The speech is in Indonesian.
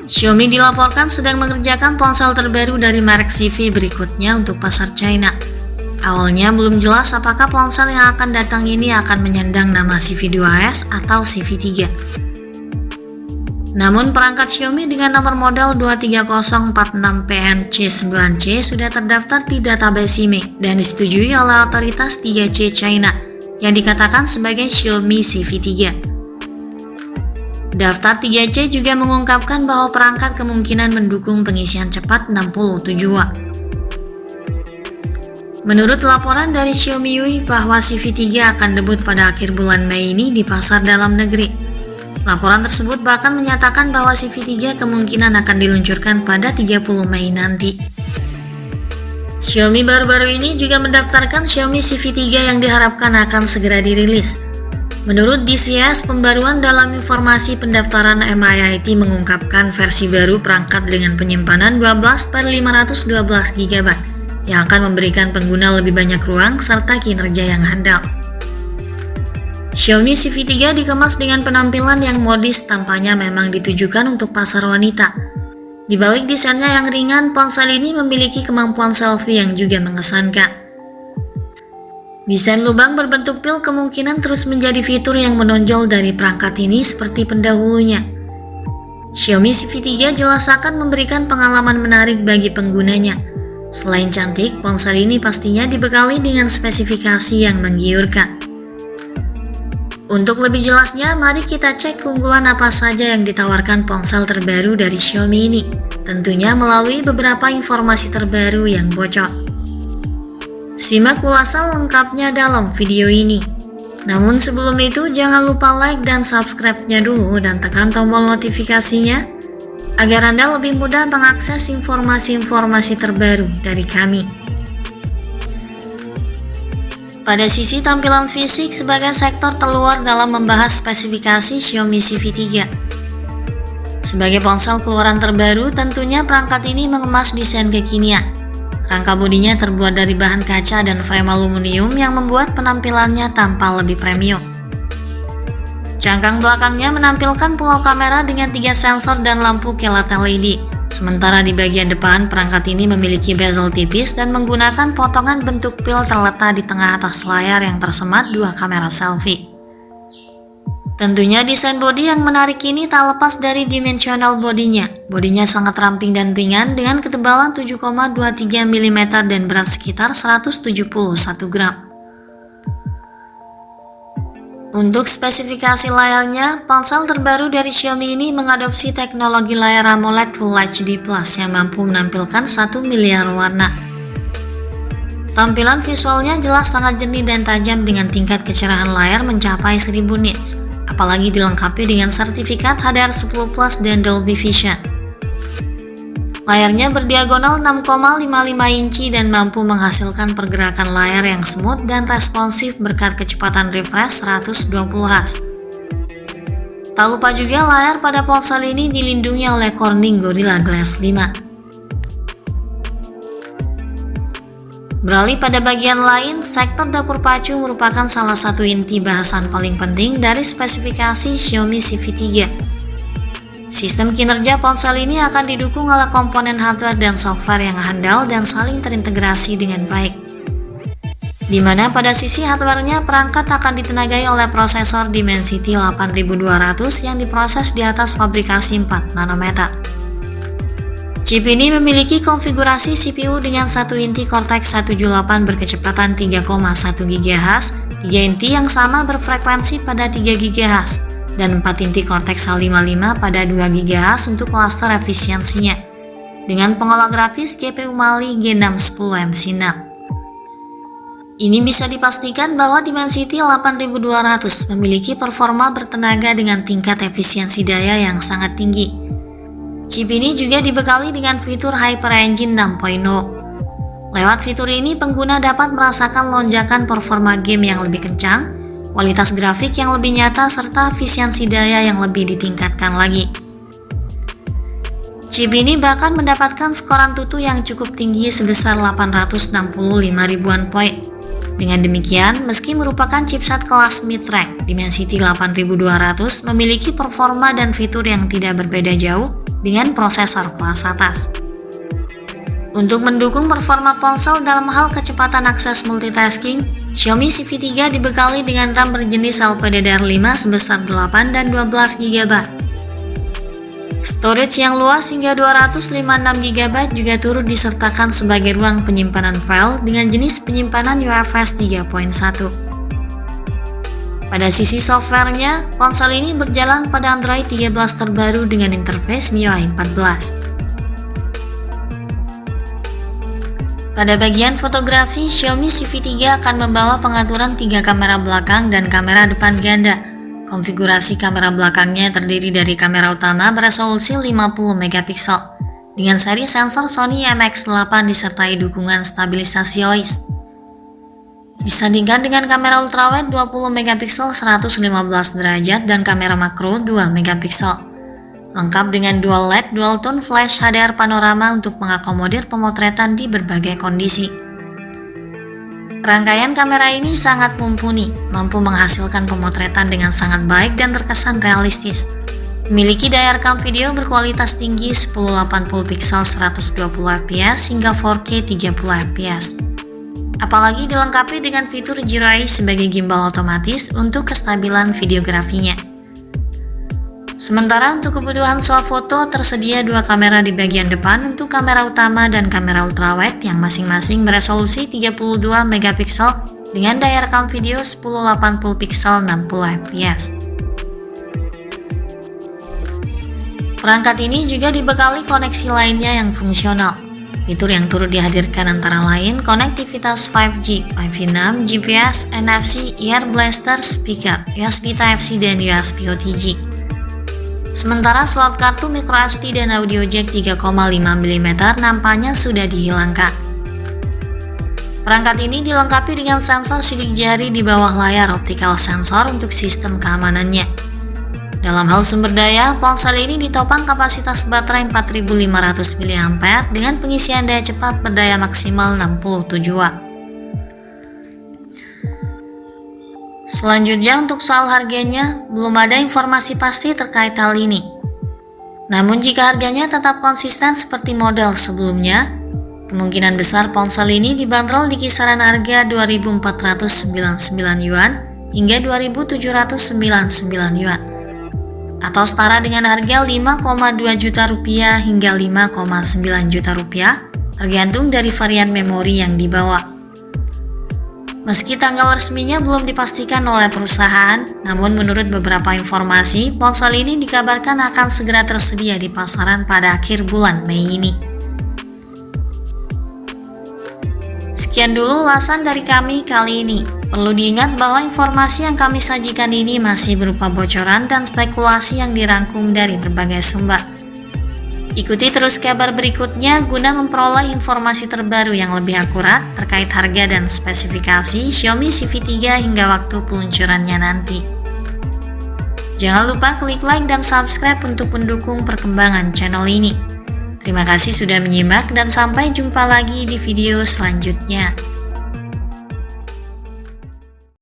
Xiaomi dilaporkan sedang mengerjakan ponsel terbaru dari merek CV berikutnya untuk pasar China. Awalnya belum jelas apakah ponsel yang akan datang ini akan menyandang nama CV2S atau CV3. Namun perangkat Xiaomi dengan nomor model 23046PN-C9C sudah terdaftar di database IMEI dan disetujui oleh otoritas 3C China yang dikatakan sebagai Xiaomi CV3. Daftar 3C juga mengungkapkan bahwa perangkat kemungkinan mendukung pengisian cepat 67 Watt. Menurut laporan dari Xiaomi UI bahwa CV3 akan debut pada akhir bulan Mei ini di pasar dalam negeri. Laporan tersebut bahkan menyatakan bahwa CV3 kemungkinan akan diluncurkan pada 30 Mei nanti. Xiaomi baru-baru ini juga mendaftarkan Xiaomi CV3 yang diharapkan akan segera dirilis. Menurut DCS, pembaruan dalam informasi pendaftaran MIIT mengungkapkan versi baru perangkat dengan penyimpanan 12/512 GB yang akan memberikan pengguna lebih banyak ruang serta kinerja yang handal. Xiaomi CV3 dikemas dengan penampilan yang modis, tampaknya memang ditujukan untuk pasar wanita. Di balik desainnya yang ringan, ponsel ini memiliki kemampuan selfie yang juga mengesankan. Desain lubang berbentuk pil kemungkinan terus menjadi fitur yang menonjol dari perangkat ini seperti pendahulunya. Xiaomi CV3 jelas akan memberikan pengalaman menarik bagi penggunanya. Selain cantik, ponsel ini pastinya dibekali dengan spesifikasi yang menggiurkan. Untuk lebih jelasnya, mari kita cek keunggulan apa saja yang ditawarkan ponsel terbaru dari Xiaomi ini, tentunya melalui beberapa informasi terbaru yang bocor. Simak ulasan lengkapnya dalam video ini. Namun sebelum itu jangan lupa like dan subscribe-nya dulu dan tekan tombol notifikasinya agar Anda lebih mudah mengakses informasi-informasi terbaru dari kami. Pada sisi tampilan fisik sebagai sektor terluar dalam membahas spesifikasi Xiaomi CV3. Sebagai ponsel keluaran terbaru, tentunya perangkat ini mengemas desain kekinian. Rangka bodinya terbuat dari bahan kaca dan frame aluminium yang membuat penampilannya tampak lebih premium. Cangkang belakangnya menampilkan pulau kamera dengan 3 sensor dan lampu kilat LED. Sementara di bagian depan, perangkat ini memiliki bezel tipis dan menggunakan potongan bentuk pil terletak di tengah atas layar yang tersemat 2 kamera selfie. Tentunya desain bodi yang menarik ini tak lepas dari dimensional bodinya. Bodinya sangat ramping dan ringan dengan ketebalan 7,23 mm dan berat sekitar 171 gram. Untuk spesifikasi layarnya, ponsel terbaru dari Xiaomi ini mengadopsi teknologi layar AMOLED Full HD Plus yang mampu menampilkan 1 miliar warna. Tampilan visualnya jelas sangat jernih dan tajam dengan tingkat kecerahan layar mencapai 1000 nits. Apalagi dilengkapi dengan sertifikat HDR10 Plus dan Dolby Vision. Layarnya berdiagonal 6,55 inci dan mampu menghasilkan pergerakan layar yang smooth dan responsif berkat kecepatan refresh 120 Hz. Tak lupa juga layar pada ponsel ini dilindungi oleh Corning Gorilla Glass 5. Beralih pada bagian lain, sektor dapur pacu merupakan salah satu inti bahasan paling penting dari spesifikasi Xiaomi CV3. Sistem kinerja ponsel ini akan didukung oleh komponen hardware dan software yang handal dan saling terintegrasi dengan baik. Di mana pada sisi hardware-nya, perangkat akan ditenagai oleh prosesor Dimensity 8200 yang diproses di atas pabrikasi 4 nanometer. Chip ini memiliki konfigurasi CPU dengan 1 inti Cortex A78 berkecepatan 3,1 GHz, 3 inti yang sama berfrekuensi pada 3 GHz, dan 4 inti Cortex A55 pada 2 GHz untuk cluster efisiensinya, dengan pengolah grafis GPU Mali G610MC6. Ini bisa dipastikan bahwa Dimensity 8200 memiliki performa bertenaga dengan tingkat efisiensi daya yang sangat tinggi. Chip ini juga dibekali dengan fitur Hyper Engine 6.0. Lewat fitur ini, pengguna dapat merasakan lonjakan performa game yang lebih kencang, kualitas grafik yang lebih nyata, serta efisiensi daya yang lebih ditingkatkan lagi. Chip ini bahkan mendapatkan skor Antutu yang cukup tinggi sebesar 865 ribuan poin. Dengan demikian, meski merupakan chipset kelas mid-rank, Dimensity 8200 memiliki performa dan fitur yang tidak berbeda jauh dengan prosesor kelas atas. Untuk mendukung performa ponsel dalam hal kecepatan akses multitasking, Xiaomi CV3 dibekali dengan RAM berjenis LPDDR5 sebesar 8 dan 12 GB. Storage yang luas hingga 256 GB juga turut disertakan sebagai ruang penyimpanan file dengan jenis penyimpanan UFS 3.1. Pada sisi softwarenya, ponsel ini berjalan pada Android 13 terbaru dengan interface MIUI 14. Pada bagian fotografi, Xiaomi CV3 akan membawa pengaturan 3 kamera belakang dan kamera depan ganda. Konfigurasi kamera belakangnya terdiri dari kamera utama beresolusi 50 MP dengan seri sensor Sony IMX8 disertai dukungan stabilisasi OIS. Disandingkan dengan kamera ultrawide 20 MP 115 derajat dan kamera makro 2 MP. Lengkap dengan dual LED dual tone flash HDR panorama untuk mengakomodir pemotretan di berbagai kondisi. Rangkaian kamera ini sangat mumpuni, mampu menghasilkan pemotretan dengan sangat baik dan terkesan realistis. Memiliki daya rekam video berkualitas tinggi 1080 pixel 120 fps hingga 4K 30 fps. Apalagi dilengkapi dengan fitur Zero Eye sebagai gimbal otomatis untuk kestabilan videografinya. Sementara untuk kebutuhan swafoto tersedia 2 kamera di bagian depan untuk kamera utama dan kamera ultrawide yang masing-masing beresolusi 32 MP dengan daya rekam video 1080 pixel 60 fps. Perangkat ini juga dibekali koneksi lainnya yang fungsional. Fitur yang turut dihadirkan antara lain konektivitas 5G, Wi-Fi 6, GPS, NFC, Ear Blaster, speaker, USB Type-C dan USB OTG. Sementara slot kartu microSD dan audio jack 3,5 mm nampaknya sudah dihilangkan. Perangkat ini dilengkapi dengan sensor sidik jari di bawah layar optical sensor untuk sistem keamanannya. Dalam hal sumber daya, ponsel ini ditopang kapasitas baterai 4500 mAh dengan pengisian daya cepat berdaya maksimal 67 Watt. Selanjutnya untuk soal harganya, belum ada informasi pasti terkait hal ini. Namun jika harganya tetap konsisten seperti model sebelumnya, kemungkinan besar ponsel ini dibanderol di kisaran harga 2.499 yuan hingga 2.799 yuan, atau setara dengan harga 5,2 juta rupiah hingga 5,9 juta rupiah, tergantung dari varian memori yang dibawa. Meski tanggal resminya belum dipastikan oleh perusahaan, namun menurut beberapa informasi, ponsel ini dikabarkan akan segera tersedia di pasaran pada akhir bulan Mei ini. Sekian dulu ulasan dari kami kali ini. Perlu diingat bahwa informasi yang kami sajikan ini masih berupa bocoran dan spekulasi yang dirangkum dari berbagai sumber. Ikuti terus kabar berikutnya guna memperoleh informasi terbaru yang lebih akurat terkait harga dan spesifikasi Xiaomi CV3 hingga waktu peluncurannya nanti. Jangan lupa klik like dan subscribe untuk mendukung perkembangan channel ini. Terima kasih sudah menyimak dan sampai jumpa lagi di video selanjutnya.